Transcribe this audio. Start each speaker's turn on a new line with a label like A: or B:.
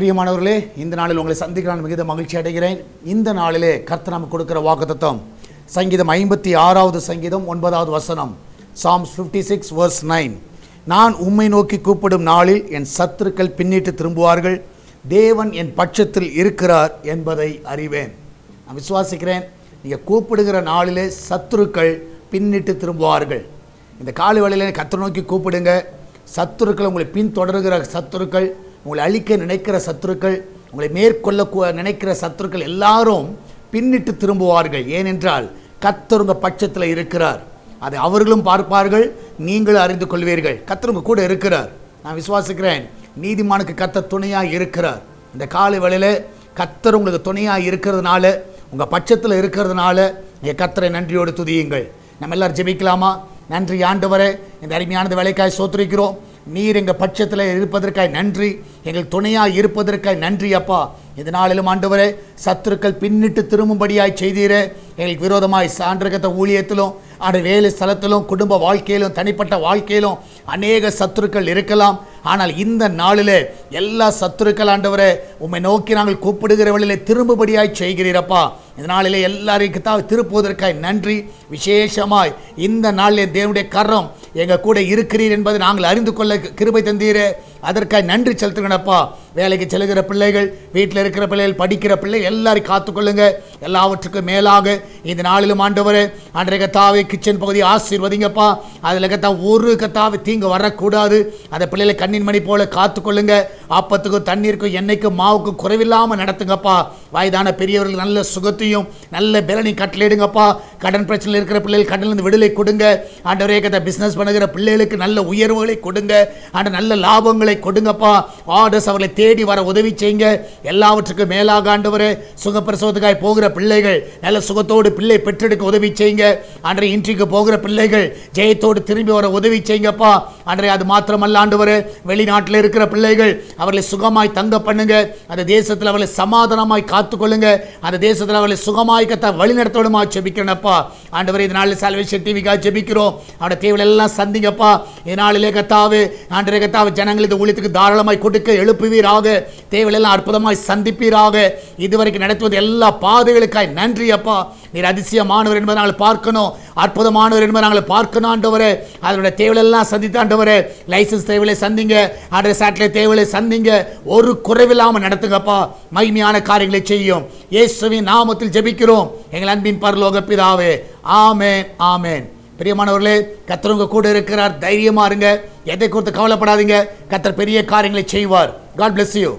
A: பிரியமானவர்களே, இந்த நாளில் உங்களை சந்திக்க மிகுந்த மகிழ்ச்சி அடைகிறேன். இந்த நாளிலே கர்த்தர் நமக்கு கொடுக்கிற வாக்குத்தத்தம் சங்கீதம் 56வது சங்கீதம் 9வது வசனம். Psalms 56 verse 9. நான் உம்மை நோக்கி கூப்பிடும் நாளில் என் சத்துருக்கள் பின்னிட்டு திரும்புவார்கள், தேவன் என் பட்சத்தில் இருக்கிறார் என்பதை அறிவேன். நான் விசுவாசிக்கிறேன், நீங்கள் கூப்பிடுகிற நாளிலே சத்துருக்கள் பின்னிட்டு திரும்புவார்கள். இந்த காலை வேளையிலே கர்த்தரை நோக்கி கூப்பிடுங்க. சத்துருக்கள், உங்களை பின்தொடர்கிற சத்துருக்கள், உங்களை அழிக்க நினைக்கிற சத்துருக்கள், உங்களை மேற்கொள்ள நினைக்கிற சத்துருக்கள் எல்லாரும் பின்னிட்டு திரும்புவார்கள். ஏனென்றால் கர்த்தர் உங்கள் பட்சத்தில் இருக்கிறார். அதை அவர்களும் பார்ப்பார்கள், நீங்களும் அறிந்து கொள்வீர்கள். கர்த்தர் உங்கள் கூட இருக்கிறார். நான் விசுவாசிக்கிறேன், நீதிமானுக்கு கர்த்தர் துணையாக இருக்கிறார். இந்த காலை வேளையில் கர்த்தர் உங்களுக்கு துணையாக இருக்கிறதுனால, உங்கள் பட்சத்தில் இருக்கிறதுனால நீங்கள் கர்த்தரை நன்றியோடு துதியுங்கள். நம்ம எல்லாரும் ஜெபிக்கலாமா? நன்றி ஆண்டவரே, இந்த அருமையானது வேலைக்காய் சோத்திரிக்கிறோம். நீர் எங்கள் பட்சத்தில் இருப்பதற்காய் நன்றி, எங்கள் துணையாக இருப்பதற்காய் நன்றி அப்பா. இந்த நாளிலும் ஆண்டவரே, சத்துருக்கள் பின்னிட்டு திரும்பும்படியாய் செய்தீரே. எங்களுக்கு விரோதமாய் சான்றகத்த ஊழியத்திலும், வேலை ஸ்தலத்திலும், குடும்ப வாழ்க்கையிலும், தனிப்பட்ட வாழ்க்கையிலும் அநேக சத்துருக்கள் இருக்கலாம். ஆனால் இந்த நாளில் எல்லா சத்துருக்கள் ஆண்டவரே உம்மை நோக்கி நாங்கள் கூப்பிடுகிற வழியிலே திரும்பும்படியாய் செய்கிறீரப்பா. இந்த நாளிலே எல்லாருக்கும் திருப்புவதற்காய் நன்றி. விசேஷமாய் இந்த நாளில் தேவனுடைய கரம் எங்கள் கூட இருக்கிறீர் என்பதை நாங்கள் அறிந்து கொள்ள கிருபை தந்தீரே. அதற்காக நன்றி செலுத்துங்கப்பா. வேலைக்கு செல்கிற பிள்ளைகள், வீட்டில் இருக்கிற பிள்ளைகள், படிக்கிற பிள்ளைகள் எல்லாரையும் காத்துக்கொள்ளுங்க. எல்லாவற்றுக்கும் மேலாக இந்த நாளிலும் ஆண்டவரே, அன்றைய கத்தாவை கிச்சன் பகுதி ஆசீர்வதிங்கப்பா. அதில் கத்தா ஒரு கத்தாவை தீங்கு வரக்கூடாது. அந்த பிள்ளைகளை கண்ணின் மணி போல காத்துக்கொள்ளுங்க. ஆப்பத்துக்கும் தண்ணீருக்கும் எண்ணெய்க்கும் மாவுக்கும் குறைவில்லாமல் நடத்துங்கப்பா. வயதான பெரியவர்கள் நல்ல சுகத்தையும் நல்ல பலனையும் கட்டளையிடுங்கப்பா. கடன் பிரச்சனையில் இருக்கிற பிள்ளைகள் கடனிலிருந்து விடுதலை கொடுங்க. ஆண்டவரே கத்தா பிஸ்னஸ் பண்ணுகிற பிள்ளைகளுக்கு நல்ல உயர்வுகளை கொடுங்க. ஆண்ட நல்ல லாபங்களை கொடுங்கப்பா. ஆர்டர்ஸ் அவர்களை தேடி வர உதவி செய்யுங்க. எல்லாவற்றுக்கும் மேலாக ஆண்டவரே, சுகப்பிரசவத்துக்காய் போகிற பிள்ளைகள் நல்ல சுகத்தோடு பிள்ளை பெற்றெடுக்க உதவி செய்யுங்க. அன்றைய இன்றைக்கு போகிற பிள்ளைகள் ஜெயத்தோடு திரும்பி வர உதவி செய்யுங்கப்பா. அன்றைய அது மாத்திரமல்ல ஆண்டவரே, வெளிநாட்டில் இருக்கிற பிள்ளைகள் அவர்களை சுகமாய் தங்க பண்ணுங்க. அந்த தேசத்தில் அவர்களை சமாதானமாய் காத்துக்கொள்ளுங்க. அந்த தேசத்தில் அவர்களை சுகமாய் கத்த வழிநடத்தோடுமா ஜெபிக்கிறேன்ப்பா. ஆண்டவரே, இந்த நாளில் சால்வேஷன் டிவிக்காக ஜெபிக்கிறோம். அவருடைய தேவைகள் எல்லாம் சந்திங்கப்பா. இதனாலே கத்தாவே ஆண்டவரே கத்தாவே ஜனங்களுக்கு ஊழியத்துக்கு தாராளமாய் கொடுக்க எழுப்புவீராக. தேவையெல்லாம் அற்புதமாய் சந்திப்பீராக. இதுவரைக்கும் நடத்துவது எல்லா பாதைகளுக்காய் நன்றி அப்பா. நீர் அதிசயமானவர் என்பதை நாங்கள் பார்க்கணும், அற்புதமானவர் என்பதை நாங்கள் பார்க்கணும் ஆண்டவரே. அதனுடைய தேவையெல்லாம் சந்தித்து ஆண்டவரே, லைசன்ஸ் தேவையை சந்திங்க, ஆண்டவரே சேட்டலைட் தேவையை சந்திங்க. ஒரு குறைவில்லாமல் நடத்துங்கப்பா. மகிமையான காரியங்களை செய்யும். இயேசுவின் நாமத்தில் ஜெபிக்கிறோம் எங்கள் அன்பின் பரலோக பிதாவே. ஆமென், ஆமென். பிரியமானவர்களே, கர்த்தர் உங்க கூட இருக்கிறார். தைரியமா இருங்க. எதை குறித்து கவலைப்படாதீங்க. கர்த்தர் பெரிய காரியங்களை செய்வார். God bless you.